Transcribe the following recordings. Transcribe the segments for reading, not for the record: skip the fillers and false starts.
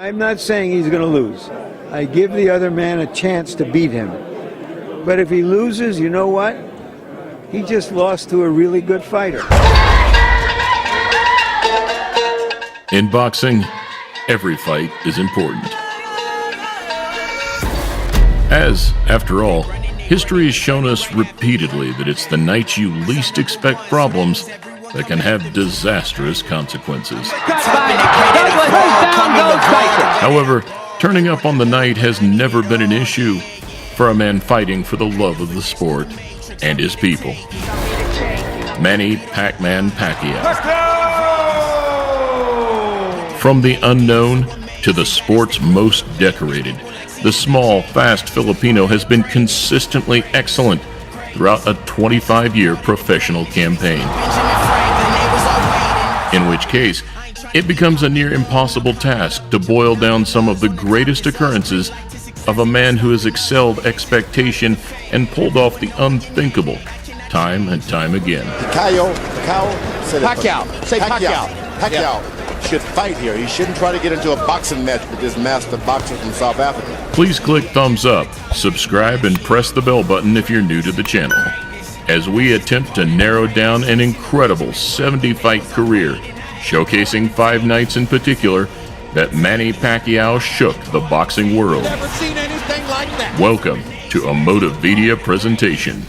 I'm not saying he's going to lose. I give the other man a chance to beat him. But if he loses, you know what? He just lost to a really good fighter. In boxing, every fight is important. As, after all, history has shown us repeatedly that it's the nights you least expect problems that can have disastrous consequences. However, turning up on the night has never been an issue for a man fighting for the love of the sport and his people. Manny Pac-Man Pacquiao. From the unknown to the sport's most decorated, the small, fast Filipino has been consistently excellent throughout a 25-year professional campaign. In which case, it becomes a near impossible task to boil down some of the greatest occurrences of a man who has excelled expectation and pulled off the unthinkable time and time again. Pacquiao should fight here. He shouldn't try to get into a boxing match with this master boxer from South Africa. Please click thumbs up, subscribe, and press the bell button if you're new to the channel, as we attempt to narrow down an incredible 70-fight career, showcasing 5 nights in particular that Manny Pacquiao shook the boxing world. Never seen anything like that. Welcome to a Motivedia presentation.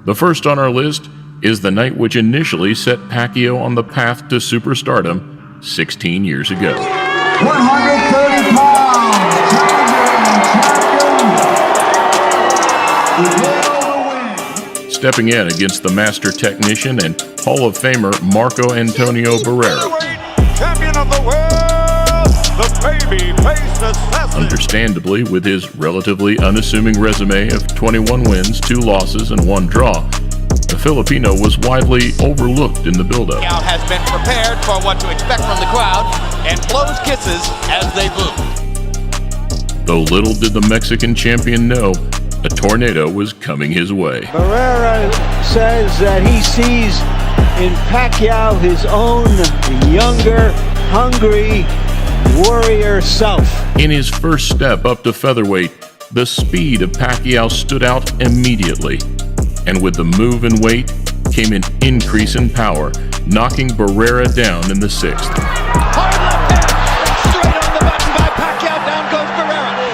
The first on our list is the night which initially set Pacquiao on the path to superstardom 16 years ago. 130 pounds, champion. Stepping in against the master technician and Hall of Famer Marco Antonio Barrera. Champion of the world, the baby-faced assassin. Understandably, with his relatively unassuming resume of 21 wins, 2 losses, and 1 draw, the Filipino was widely overlooked in the build-up. Pacquiao has been prepared for what to expect from the crowd and blows kisses as they boo. Though little did the Mexican champion know, a tornado was coming his way. Barrera says that he sees in Pacquiao his own younger, hungry warrior self. In his first step up to featherweight, the speed of Pacquiao stood out immediately. And with the move in weight came an increase in power, knocking Barrera down in the 6th. Hard left hand, straight on the button by Pacquiao, down goes Barrera.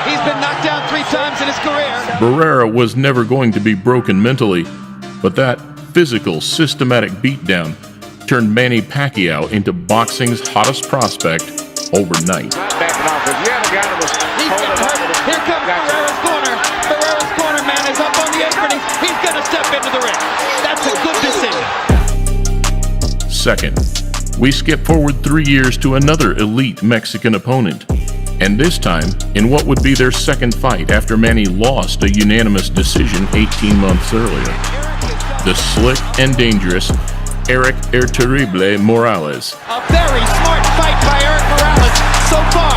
He's been knocked down 3 times in his career. Barrera was never going to be broken mentally, but that physical, systematic beatdown turned Manny Pacquiao into boxing's hottest prospect overnight. He's getting hurt. Here comes Barrera's corner. Barrera's corner man is up on the apron. He's going to step into the ring. That's a good decision. Second, we skip forward 3 years to another elite Mexican opponent, and this time in what would be their second fight after Manny lost a unanimous decision 18 months earlier. The slick and dangerous Eric El Terrible Morales. A very smart fight by Eric Morales so far,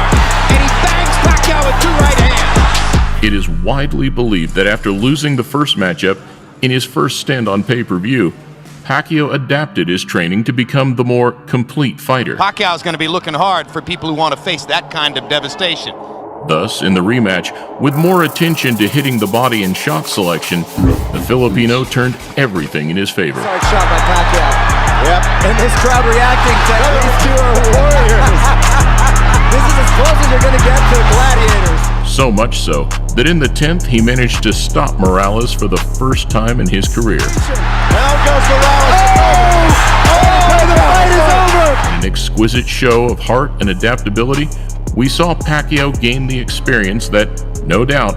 and he bangs Pacquiao with 2 right hands. It is widely believed that after losing the first matchup in his first stint on pay-per-view, Pacquiao adapted his training to become the more complete fighter. Pacquiao's going to be looking hard for people who want to face that kind of devastation. Thus, in the rematch, with more attention to hitting the body and shot selection, the Filipino turned everything in his favor. Hard shot by Pacquiao. Yep. And this crowd reacting to these 2 are warriors. This is as close as you're going to get to gladiators. So much so that in the 10th, he managed to stop Morales for the first time in his career. Down goes Morales. The fight is over. In an exquisite show of heart and adaptability, we saw Pacquiao gain the experience that, no doubt,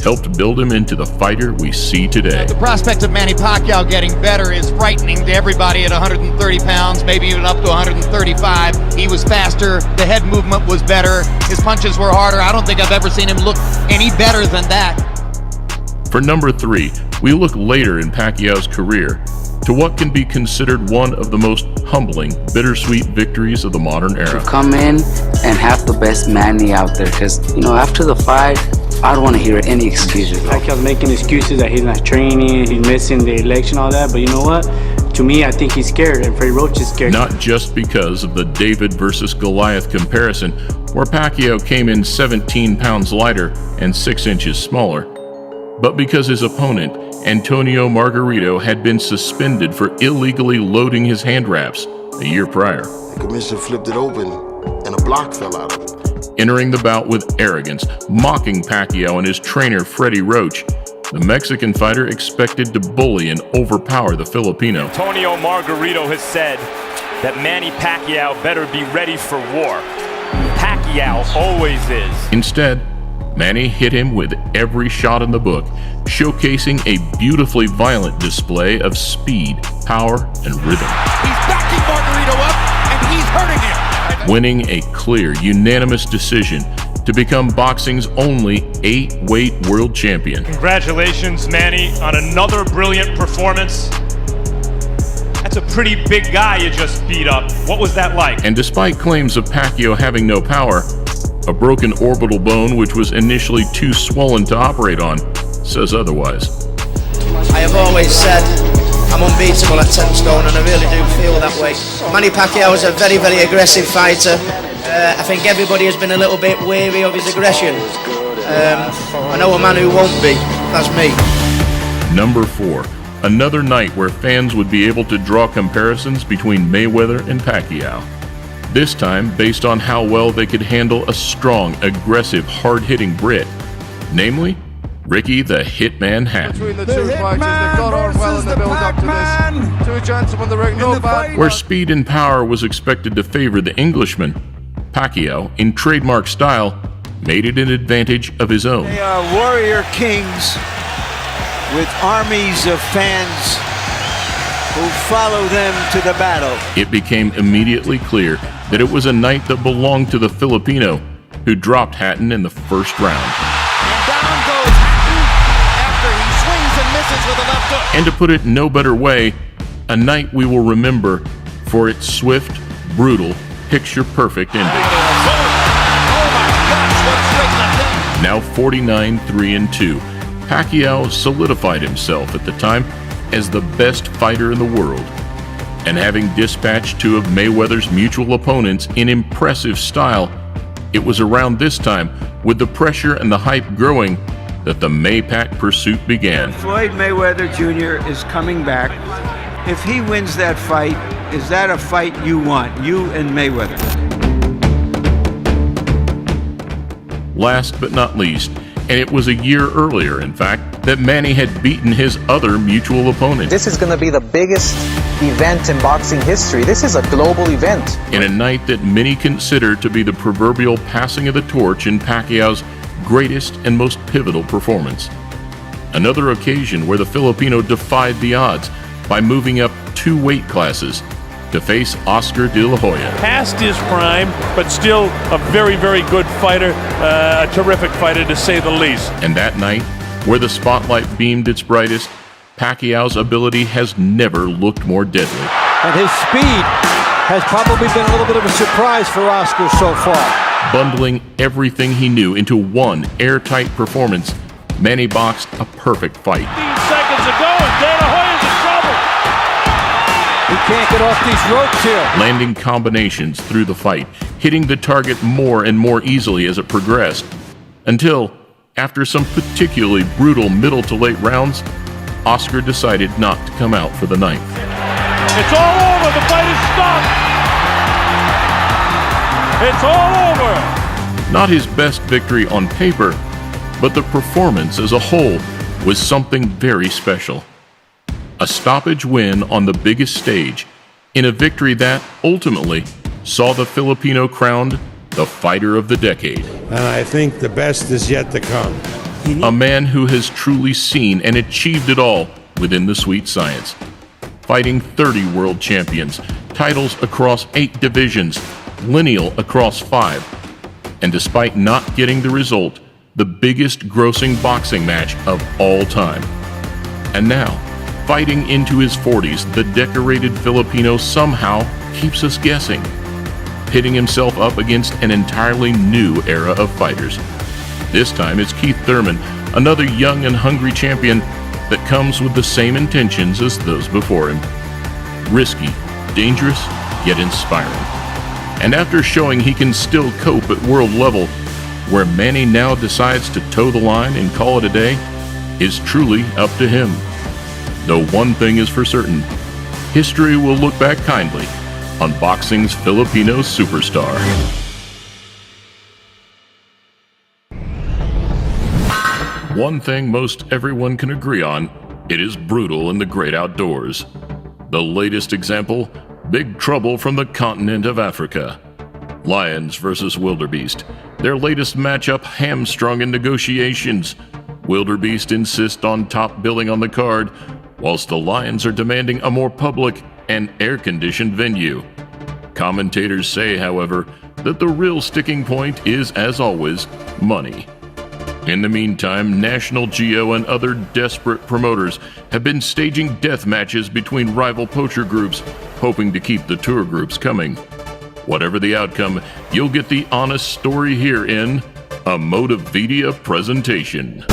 helped build him into the fighter we see today. The prospect of Manny Pacquiao getting better is frightening to everybody at 130 pounds, maybe even up to 135. He was faster, the head movement was better, his punches were harder. I don't think I've ever seen him look any better than that. For number 3, we look later in Pacquiao's career to what can be considered one of the most humbling, bittersweet victories of the modern era. Come in and have the best Manny out there, because, after the fight, I don't want to hear any excuses. Pacquiao's making excuses that he's not training, he's missing the election, all that. But you know what? To me, I think he's scared, and Freddie Roach is scared. Not just because of the David versus Goliath comparison, where Pacquiao came in 17 pounds lighter and 6 inches smaller, but because his opponent, Antonio Margarito, had been suspended for illegally loading his hand wraps a year prior. The commissioner flipped it open, and a block fell out of it. Entering the bout with arrogance, mocking Pacquiao and his trainer Freddie Roach, the Mexican fighter expected to bully and overpower the Filipino. Antonio Margarito has said that Manny Pacquiao better be ready for war. Pacquiao always is. Instead, Manny hit him with every shot in the book, showcasing a beautifully violent display of speed, power, and rhythm. He's backing Margarito up, and he's hurting him. Winning a clear, unanimous decision to become boxing's only 8-weight world champion. Congratulations, Manny, on another brilliant performance. That's a pretty big guy you just beat up. What was that like? And despite claims of Pacquiao having no power, a broken orbital bone which was initially too swollen to operate on says otherwise. I have always said I'm unbeatable at 10 stone, and I really do feel that way. Manny Pacquiao is a very, very aggressive fighter. I think everybody has been a little bit wary of his aggression. I know a man who won't be. That's me. Number 4. Another night where fans would be able to draw comparisons between Mayweather and Pacquiao. This time based on how well they could handle a strong, aggressive, hard-hitting Brit. Namely, Ricky the Hitman Hatton. Between the two fighters, they've got on well in the build-up to this. Two gentlemen, there ain't no bad. Where speed and power was expected to favor the Englishman, Pacquiao, in trademark style, made it an advantage of his own. They are warrior kings with armies of fans who follow them to the battle. It became immediately clear that it was a night that belonged to the Filipino, who dropped Hatton in the first round. And down goes Hatton after he swings and misses with a left hook. And to put it no better way, a night we will remember for its swift, brutal, picture-perfect ending. Oh my gosh, what straight left hand. Now 49-3-2, Pacquiao solidified himself at the time as the best fighter in the world, and having dispatched two of Mayweather's mutual opponents in impressive style, it was around this time, with the pressure and the hype growing, that the Maypac pursuit began. Floyd Mayweather Jr. is coming back. If he wins that fight, is that a fight you want, you and Mayweather? Last but not least, and it was a year earlier, in fact, that Manny had beaten his other mutual opponent. This is going to be the biggest event in boxing history. This is a global event. In a night that many consider to be the proverbial passing of the torch in Pacquiao's greatest and most pivotal performance. Another occasion where the Filipino defied the odds by moving up 2 weight classes to face Oscar de la Hoya. Past his prime, but still a very, very good fighter, a terrific fighter to say the least. And that night, where the spotlight beamed its brightest, Pacquiao's ability has never looked more deadly. And his speed has probably been a little bit of a surprise for Oscar so far. Bundling everything he knew into one airtight performance, Manny boxed a perfect fight. 15 seconds to go, and De La Hoya's in trouble. He can't get off these ropes here. Landing combinations through the fight, hitting the target more and more easily as it progressed, until, after some particularly brutal middle to late rounds, Oscar decided not to come out for the ninth. It's all over. The fight is stopped. It's all over. Not his best victory on paper, but the performance as a whole was something very special. A stoppage win on the biggest stage, in a victory that, ultimately, saw the Filipino crowned the fighter of the decade. And I think the best is yet to come. A man who has truly seen and achieved it all within the sweet science. Fighting 30 world champions, titles across 8 divisions, lineal across 5, and despite not getting the result, the biggest grossing boxing match of all time. And now, fighting into his 40s, the decorated Filipino somehow keeps us guessing, pitting himself up against an entirely new era of fighters. This time it's Keith Thurman, another young and hungry champion that comes with the same intentions as those before him. Risky, dangerous, yet inspiring. And after showing he can still cope at world level, where Manny now decides to toe the line and call it a day is truly up to him. Though one thing is for certain, history will look back kindly on boxing's Filipino superstar. One thing most everyone can agree on, it is brutal in the great outdoors. The latest example, big trouble from the continent of Africa. Lions versus wildebeest. Their latest matchup hamstrung in negotiations. Wildebeest insist on top billing on the card, whilst the Lions are demanding a more public and air-conditioned venue. Commentators say, however, that the real sticking point is, as always, money. In the meantime, National Geo and other desperate promoters have been staging death matches between rival poacher groups, hoping to keep the tour groups coming. Whatever the outcome, you'll get the honest story here in a Motivedia presentation.